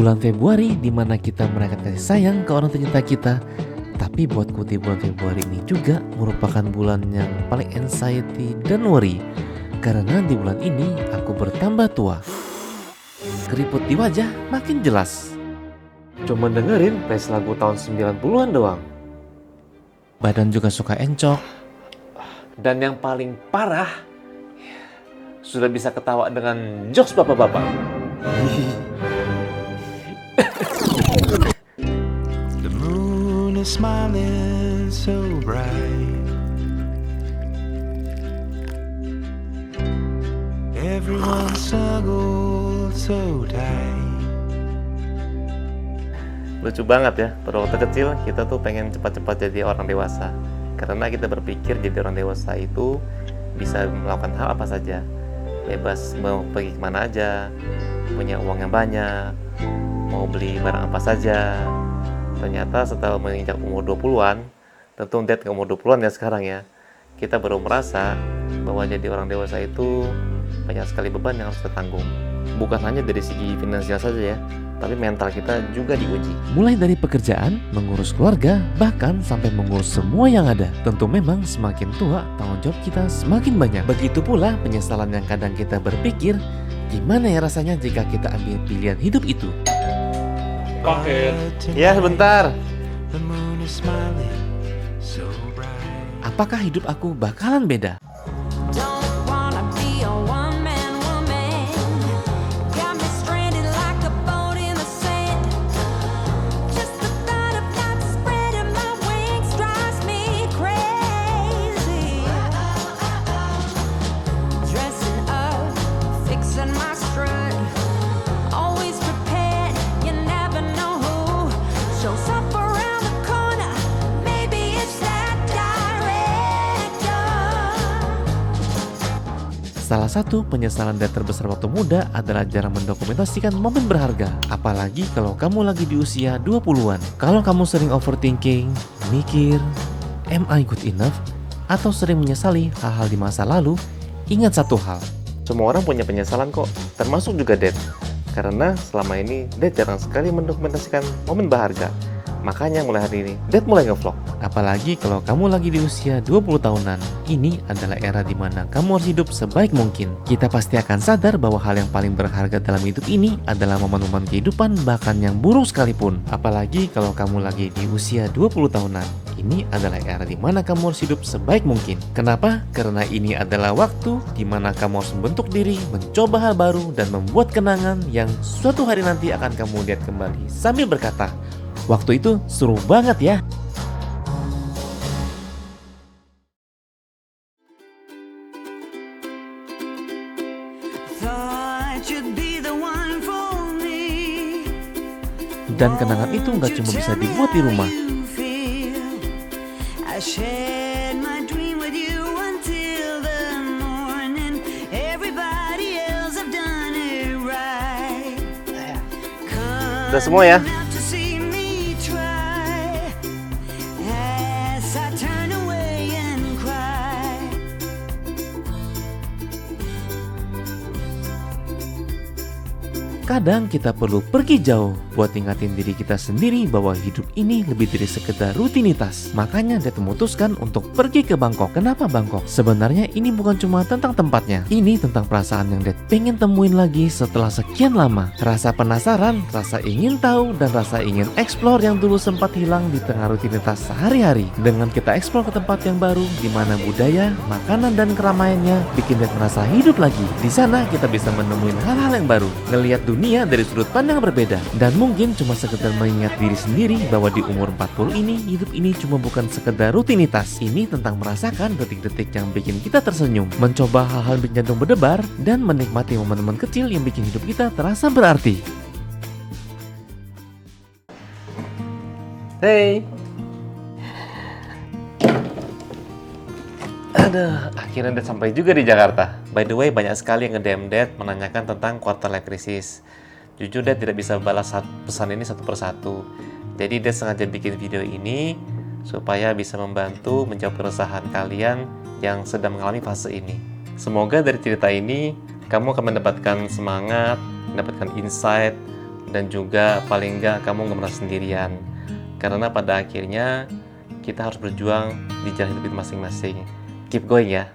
Bulan Februari di mana kita merayakan kasih sayang ke orang tercinta kita. Tapi buatku di bulan Februari ini juga merupakan bulan yang paling anxiety dan worry. Karena di bulan ini aku bertambah tua. Keriput di wajah makin jelas. Cuma dengerin playlist lagu tahun 90-an doang. Badan juga suka encok. Dan yang paling parah, sudah bisa ketawa dengan jokes bapak-bapak. The moon is smiling so bright. Everyone snuggled so tight. Lucu banget ya, pada waktu kecil kita tuh pengen cepat-cepat jadi orang dewasa. Karena kita berpikir jadi orang dewasa itu bisa melakukan hal apa saja. Bebas mau pergi kemana aja, punya uang yang banyak, mau beli barang apa saja. Ternyata setelah menginjak umur 20-an, tentu ke umur 20-an ya sekarang ya, kita baru merasa bahwa jadi orang dewasa itu banyak sekali beban yang harus kita tanggung. Bukan hanya dari segi finansial saja ya, tapi mental kita juga diuji. Mulai dari pekerjaan, mengurus keluarga, bahkan sampai mengurus semua yang ada. Tentu memang semakin tua, tanggung jawab kita semakin banyak. Begitu pula penyesalan yang kadang kita berpikir, gimana ya rasanya jika kita ambil pilihan hidup itu? Ya sebentar. The moon is smiling so bright. Apakah hidup aku bakalan beda? Don't wanna be a one-man woman. Got me stranded like a boat in the sand. Just the thought of not spreading my wings drives me crazy. Dressing up, fixing my strut. Always prepared, you never know who shows up around the corner. Maybe it's that director. Salah satu penyesalan dan terbesar waktu muda adalah jarang mendokumentasikan momen berharga. Apalagi kalau kamu lagi di usia 20-an. Kalau kamu sering overthinking, mikir, am I good enough? Atau sering menyesali hal-hal di masa lalu, ingat satu hal. Semua orang punya penyesalan kok, termasuk juga Dad. Karena selama ini Dad jarang sekali mendokumentasikan momen berharga. Makanya mulai hari ini Dad mulai ngevlog. Apalagi kalau kamu lagi di usia 20 tahunan. Ini adalah era di mana kamu harus hidup sebaik mungkin. Kita pasti akan sadar bahwa hal yang paling berharga dalam hidup ini adalah momen-momen kehidupan bahkan yang buruk sekalipun. Apalagi kalau kamu lagi di usia 20 tahunan. Ini adalah era di mana kamu harus hidup sebaik mungkin. Kenapa? Karena ini adalah waktu di mana kamu harus membentuk diri, mencoba hal baru, dan membuat kenangan yang suatu hari nanti akan kamu lihat kembali sambil berkata, waktu itu seru banget ya. Thought you'd be the one for me. Dan kenangan itu nggak cuma bisa dibuat di rumah. I shared my dream with you until the morning. Everybody else have done it right. Udah semua ya? Come out to see me try. As I turn away and cry. Kadang kita perlu pergi jauh buat ingatin diri kita sendiri bahwa hidup ini lebih dari sekedar rutinitas. Makanya Dad memutuskan untuk pergi ke Bangkok. Kenapa Bangkok? Sebenarnya ini bukan cuma tentang tempatnya. Ini tentang perasaan yang Dad pengen temuin lagi setelah sekian lama. Rasa penasaran, rasa ingin tahu, dan rasa ingin explore yang dulu sempat hilang di tengah rutinitas sehari-hari. Dengan kita explore ke tempat yang baru, di mana budaya, makanan, dan keramaiannya bikin Dad merasa hidup lagi. Di sana kita bisa menemuin hal-hal yang baru, ngelihat dunia dari sudut pandang berbeda, dan mungkin cuma sekedar mengingat diri sendiri bahwa di umur 40 ini, hidup ini cuma bukan sekedar rutinitas. Ini tentang merasakan detik-detik yang bikin kita tersenyum, mencoba hal-hal bikin jantung berdebar, dan menikmati momen-momen kecil yang bikin hidup kita terasa berarti. Hey. Aduh, akhirnya Dad sampai juga di Jakarta. By the way, banyak sekali yang nge-DM Dad menanyakan tentang quarter life crisis. Jujur Dad tidak bisa balas pesan ini satu persatu. Jadi Dad sengaja bikin video ini supaya bisa membantu menjawab keresahan kalian yang sedang mengalami fase ini. Semoga dari cerita ini kamu akan mendapatkan semangat, mendapatkan insight, dan juga paling enggak kamu nggak merasa sendirian. Karena pada akhirnya kita harus berjuang di jalan hidup masing-masing. Keep going ya.